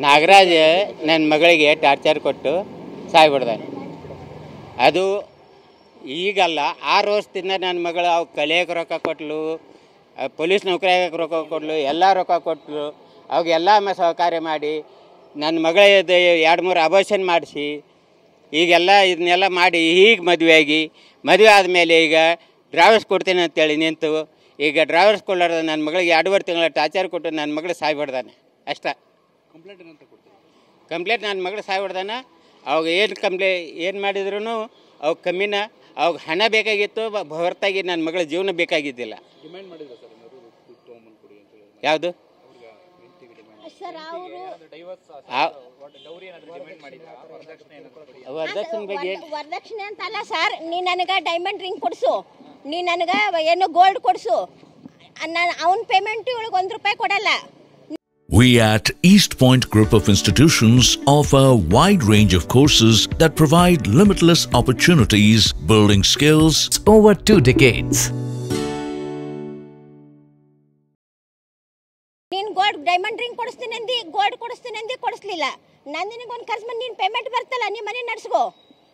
ನಾಗರಾಜ್ ನನ್ನ ಮಗಳಿಗೆ ಟಾರ್ಚರ್ ಕೊಟ್ಟು ಸಾಯ್ಬಿಡ್ದಾನೆ. ಅದು ಈಗಲ್ಲ, 6 ವರ್ಷದಿಂದ ನನ್ನ ಮಗಳು ಅವು ಕಲಿಯೋಕೆ ರೊಕ್ಕ ಕೊಟ್ಟಲು, ಪೊಲೀಸ್ ನೌಕರಿ ಆಗಕ್ಕೆ ರೊಕ್ಕ ಕೊಟ್ಟಲು, ಎಲ್ಲ ರೊಕ್ಕ ಕೊಟ್ಟಲು. ಅವಾಗೆಲ್ಲ ಸಹಕಾರ್ಯ ಮಾಡಿ ನನ್ನ ಮಗಳದ್ದು 2-3 ಅಬೋಷನ್ ಮಾಡಿಸಿ ಈಗೆಲ್ಲ ಇದನ್ನೆಲ್ಲ ಮಾಡಿ ಈಗ ಮದುವೆ ಆದಮೇಲೆ ಈಗ ಡ್ರೈವರ್ಸ್ ಕೊಡ್ತೀನಿ ಅಂತೇಳಿ ನಿಂತು ಈಗ ಡ್ರೈವರ್ಸ್ ಕೊಡಲಾರ್ದ ನನ್ನ ಮಗಳಿಗೆ 2.5 ತಿಂಗಳ ಟಾರ್ಚರ್ ಕೊಟ್ಟು ನನ್ನ ಮಗಳು ಸಾಯ್ಬಿಡ್ದಾನೆ ಅಷ್ಟೇ. ಕಂಪ್ಲೇಂಟ್ ನನ್ನ ಮಗಳು ಸಾಯ್ಬಿಡ್ದಾನೆ. ಅವಾಗ ಏನು ಮಾಡಿದ್ರು ಅವಾಗ ಕಮ್ಮಿನ, ಅವಾಗ ಹಣ ಬೇಕಾಗಿತ್ತು ಹೊರತಾಗಿ ನನ್ನ ಮಗಳ ಜೀವನ ಬೇಕಾಗಿದ್ದಿಲ್ಲ. ಯಾವುದು ವರದಕ್ಷಿಣೆ ಅಂತಲ್ಲ ಸರ್, ನೀ ನನಗೆ ಡೈಮಂಡ್ ರಿಂಗ್ ಕೊಡಿಸು, ನೀ ನನಗೆ ಏನೋ ಗೋಲ್ಡ್ ಕೊಡಿಸು, ನಾನು ಅವನ ಪೇಮೆಂಟ್ ಇವಳಿಗೆ ₹1 ಕೊಡಲ್ಲ. We at East Point Group of Institutions offer a wide range of courses that provide limitless opportunities, building skills over 2 decades. ನೀನು ಡೈಮಂಡ್ ರಿಂಗ್ ಕೊಡಿಸ್ತೀನಿ ಅಂದು, ಗೋಲ್ಡ್ ಕೊಡಿಸ್ತೀನಿ ಅಂದು ಕೊಡಿಸ್ಲಿಲ್ಲ. ನಾನು ನಿನಗೆ ಒಂದು ಖರ್ಚು ಮಾಡಿ ನೀನು ಪೇಮೆಂಟ್ ಬರ್ತಲ್ಲ, ನೀ ಮನೆ ನಡೆಸ್ಕೋ,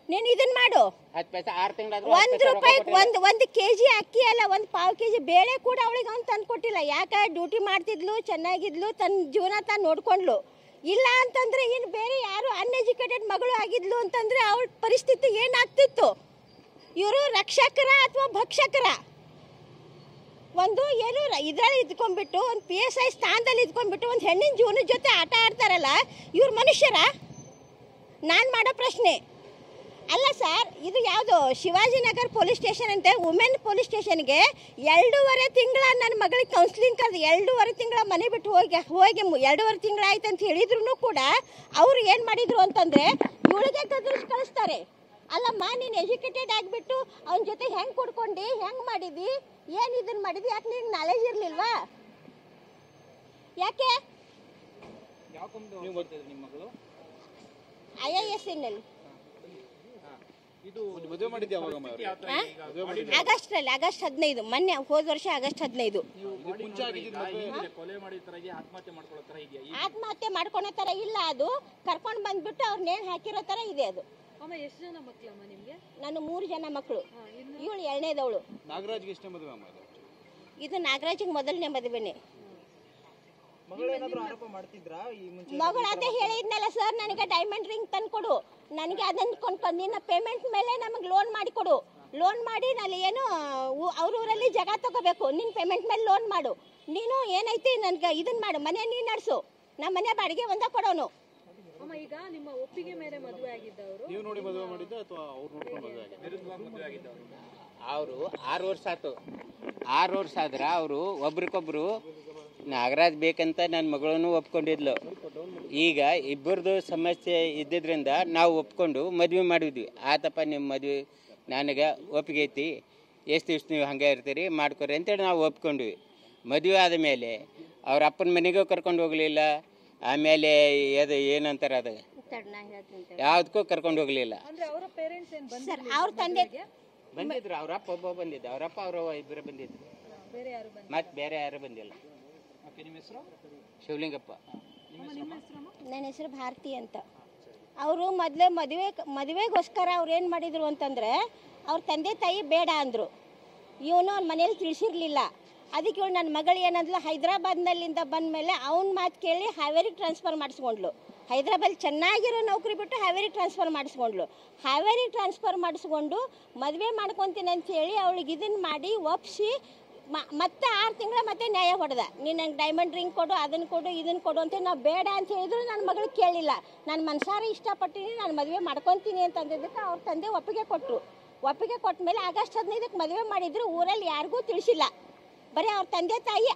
ನೀನು ಇದನ್ನು ಮಾಡು. ₹1 kg ಅಕ್ಕಿ ಅಲ್ಲ, 1 ಪಾವು kg ಬೇಳೆ ಕೂಡ ಅವಳಿಗೆ ಅವ್ನು ತಂದು ಕೊಟ್ಟಿಲ್ಲ. ಯಾಕೆ? ಡ್ಯೂಟಿ ಮಾಡ್ತಿದ್ಲು, ಚೆನ್ನಾಗಿದ್ಲು, ತನ್ನ ಜೀವನ ತಾನು ನೋಡ್ಕೊಂಡ್ಲು. ಇಲ್ಲ ಅಂತಂದರೆ ಇನ್ನು ಬೇರೆ ಯಾರು ಅನ್ಎಜುಕೇಟೆಡ್ ಮಗಳು ಆಗಿದ್ಲು ಅಂತಂದರೆ ಅವಳ ಪರಿಸ್ಥಿತಿ ಏನಾಗ್ತಿತ್ತು? ಇವರು ರಕ್ಷಕರ ಅಥವಾ ಭಕ್ಷಕರ? ಒಂದು ಏನು ಇದರಲ್ಲಿ ಇದ್ಕೊಂಡ್ಬಿಟ್ಟು, ಒಂದು PSI ಸ್ಥಾನದಲ್ಲಿ ಇದ್ಕೊಂಡ್ಬಿಟ್ಟು ಒಂದು ಹೆಣ್ಣಿನ ಜೀವನದ ಜೊತೆ ಆಟ ಆಡ್ತಾರಲ್ಲ, ಇವ್ರು ಮನುಷ್ಯರ? ನಾನು ಮಾಡೋ ಪ್ರಶ್ನೆ ಅಲ್ಲ ಸರ್. ಇದು ಯಾವುದು ಶಿವಾಜಿನಗರ್ ಪೊಲೀಸ್ ಸ್ಟೇಷನ್ ಅಂತೆ, ವುಮೆನ್ ಪೊಲೀಸ್ ಸ್ಟೇಷನ್ಗೆ 2.5 ತಿಂಗಳ ನನ್ನ ಮಗಳಿಗೆ ಕೌನ್ಸಿಲಿಂಗ್ ಕರೆದು 2.5 ತಿಂಗಳ ಮನೆ ಬಿಟ್ಟು ಹೋಗಿ 2.5 ತಿಂಗಳ ಆಯ್ತು ಅಂತ ಹೇಳಿದ್ರು ಕೂಡ ಅವರು ಏನು ಮಾಡಿದ್ರು ಅಂತಂದರೆ ಇವಳಿಗೆ ಕಳಿಸ್ತಾರೆ. ಅಲ್ಲಮ್ಮ, ನೀನು ಎಜುಕೇಟೆಡ್ ಆಗಿಬಿಟ್ಟು ಅವನ ಜೊತೆ ಹೆಂಗೆ ಕೊಡ್ಕೊಂಡು ಹೆಂಗೆ ಮಾಡಿದ್ವಿ, ಏನು ಇದನ್ನು ಮಾಡಿದ್ವಿ, ಯಾಕೆ ನಿನಗೆ ನಾಲೆಜ್ ಇರಲಿಲ್ವಾ? ಯಾಕೆ IAS ನಲ್ಲಿ ಆಗಸ್ಟ್ 15, ಮೊನ್ನೆ ಹೋದ ವರ್ಷ ಆಗಸ್ಟ್ 15. ಆತ್ಮಹತ್ಯೆ ಮಾಡ್ಕೊಳೋ ಥರ ಇಲ್ಲ, ಅದು ಕರ್ಕೊಂಡು ಬಂದ್ಬಿಟ್ಟು ಅವ್ರು ನೇಣು ಹಾಕಿರೋ ಥರ ಇದೆ ಅದು. ಎಷ್ಟು ಜನ ಮಕ್ಕಳಮ್ಮ ನಿಮಗೆ? ನಾನು 3 ಜನ ಮಕ್ಕಳು, ಇವಳು 2ನೇದವಳು. ಇದು ನಾಗರಾಜಿಗೆ ಮೊದಲನೇ ಮದುವೆನೇ. ಮಗಳು ಅದೇ ಹೇಳಿದ್ನಲ್ಲ ಸರ್, ನನಗೆ ಡೈಮಂಡ್ ರಿಂಗ್ ತಂದು ಕೊಡು, ನನಗೆ ಅದನ್ನು ನಿನ್ನ ಪೇಮೆಂಟ್ ಮೇಲೆ ನಮಗೆ ಲೋನ್ ಮಾಡಿಕೊಡು, ಲೋನ್ ಮಾಡಿ ನಾನು ಏನು ಅವ್ರೂರಲ್ಲಿ ಜಾಗ ತಗೋಬೇಕು, ನಿನ್ನ ಪೇಮೆಂಟ್ ಮೇಲೆ ಲೋನ್ ಮಾಡು, ನೀನು ಏನೈತಿ ನನಗೆ ಇದನ್ನು ಮಾಡು, ಮನೆ ನೀನು ನಡೆಸು, ನಮ್ಮ ಮನೆ ಬಾಡಿಗೆ ಒಂದ ಕೊಡೋನು. ಅಮ್ಮ, ಈಗ ನಿಮ್ಮ ಒಪ್ಪಿಗೆ ಮೇಲೆ ಮದುವೆ ಆಗಿದ್ದವರು? ನೀವು ನೋಡಿ ಮದುವೆ ಮಾಡಿದ್ದು ಅಥವಾ ಅವ್ರು ನೋಡ್ಕೊಂಡು ಮದುವೆ ಆಗಿದ್ದವರು? ಅವರು 6 ವರ್ಷ ಆಯ್ತು. 6 ವರ್ಷ ಆದ್ರೆ ಅವರು ಒಬ್ರಿಗೊಬ್ರು ನಾಗರಾಜ್ ಬೇಕಂತ ನನ್ನ ಮಗಳನ್ನು ಒಪ್ಕೊಂಡಿದ್ಲು. ಈಗ ಇಬ್ಬರದು ಸಮಸ್ಯೆ ಇದ್ದಿದ್ದರಿಂದ ನಾವು ಒಪ್ಕೊಂಡು ಮದುವೆ ಮಾಡಿದ್ವಿ. ಆತಪ್ಪ ನಿಮ್ಮ ಮದುವೆ ನನಗೆ ಒಪ್ಪಿಗೆ ಐತಿ, ಎಷ್ಟು ದಿವ್ಸ ನೀವು ಹಂಗೆ ಇರ್ತೀರಿ ಮಾಡ್ಕೊರಿ ಅಂತೇಳಿ ನಾವು ಒಪ್ಕೊಂಡ್ವಿ. ಮದುವೆ ಆದಮೇಲೆ ಅವ್ರ ಅಪ್ಪನ ಮನೆಗೂ ಕರ್ಕೊಂಡು ಹೋಗಲಿಲ್ಲ, ಆಮೇಲೆ ಅದು ಏನಂತಾರೆ ಅದು ಯಾವುದಕ್ಕೂ ಕರ್ಕೊಂಡು ಹೋಗಲಿಲ್ಲ. ಅವ್ರ ತಂದೆ ಬಂದಿದ್ರು, ಅವ್ರ ಅಪ್ಪ ಒಬ್ಬ ಬಂದಿದ್ದ, ಅವರಪ್ಪ ಅವರು ಇಬ್ಬರು ಬಂದಿದ್ರು, ಮತ್ತೆ ಬೇರೆ ಯಾರು ಬಂದಿಲ್ಲ. ಶಿವಲಿಂಗಪ್ಪ. ನನ್ನ ಹೆಸರು ಭಾರತಿ ಅಂತ. ಅವರು ಮದುವೆಗೋಸ್ಕರ ಅವ್ರು ಏನು ಮಾಡಿದರು ಅಂತಂದರೆ, ಅವ್ರ ತಂದೆ ತಾಯಿ ಬೇಡ ಅಂದರು. ಇವನು ಅವ್ನ ಮನೇಲಿ ತಿಳಿಸಿರಲಿಲ್ಲ. ಅದಕ್ಕೆ ಇವಳು ನನ್ನ ಮಗಳು ಏನಂದ್ಲು, ಹೈದ್ರಾಬಾದ್ನಲ್ಲಿಂದ ಬಂದ ಮೇಲೆ ಅವನ ಮಾತು ಕೇಳಿ ಹಾವೇರಿಗೆ ಟ್ರಾನ್ಸ್ಫರ್ ಮಾಡಿಸ್ಕೊಂಡ್ಲು. ಹೈದ್ರಾಬಾದ್ ಚೆನ್ನಾಗಿರೋ ನೌಕರಿ ಬಿಟ್ಟು ಹಾವೇರಿಗೆ ಟ್ರಾನ್ಸ್ಫರ್ ಮಾಡಿಸ್ಕೊಂಡ್ಲು. ಹಾವೇರಿಗೆ ಟ್ರಾನ್ಸ್ಫರ್ ಮಾಡಿಸ್ಕೊಂಡು ಮದುವೆ ಮಾಡ್ಕೊತೀನಿ ಅಂತ ಹೇಳಿ ಅವಳಿಗೆ ಇದನ್ನು ಮಾಡಿ ಒಪ್ಪಿಸಿ ಮತ್ತೆ 6 ತಿಂಗಳ ಮತ್ತೆ ನ್ಯಾಯ ಹೊಡೆದ. ನೀನು ನಂಗೆ ಡೈಮಂಡ್ ರಿಂಗ್ ಕೊಡು, ಅದನ್ನು ಕೊಡು, ಇದನ್ನು ಕೊಡು ಅಂತ. ನಾವು ಬೇಡ ಅಂತ ಹೇಳಿದ್ರು ನನ್ನ ಮಗಳು ಕೇಳಿಲ್ಲ. ನಾನು ಮನಸಾರ ಇಷ್ಟಪಟ್ಟಿನಿ, ನಾನು ಮದುವೆ ಮಾಡ್ಕೊತೀನಿ ಅಂತ ಅಂದಿದ್ದಕ್ಕೆ ಅವ್ರ ತಂದೆ ಒಪ್ಪಿಗೆ ಕೊಟ್ಟರು. ಒಪ್ಪಿಗೆ ಕೊಟ್ಟ ಮೇಲೆ ಆಗಸ್ಟ್ 15ಕ್ಕೆ ಮದುವೆ ಮಾಡಿದ್ರು. ಊರಲ್ಲಿ ಯಾರಿಗೂ ತಿಳಿಸಿಲ್ಲ, ಬರೀ ಅವ್ರ ತಂದೆ ತಾಯಿ.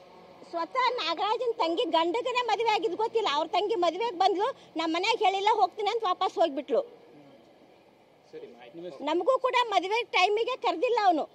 ಸ್ವತಃ ನಾಗರಾಜನ ತಂಗಿ ಗಂಡಗನೇ ಮದುವೆ ಆಗಿದ್ದು ಗೊತ್ತಿಲ್ಲ. ಅವ್ರ ತಂಗಿ ಮದುವೆಗೆ ಬಂದ್ಲು, ನಮ್ಮ ಮನೆಗೆ ಹೇಳಿಲ್ಲ ಹೋಗ್ತೀನಿ ಅಂತ ವಾಪಸ್ ಹೋಗಿಬಿಟ್ಲು. ನಮಗೂ ಕೂಡ ಮದುವೆ ಟೈಮಿಗೆ ಕರೆದಿಲ್ಲ ಅವನು.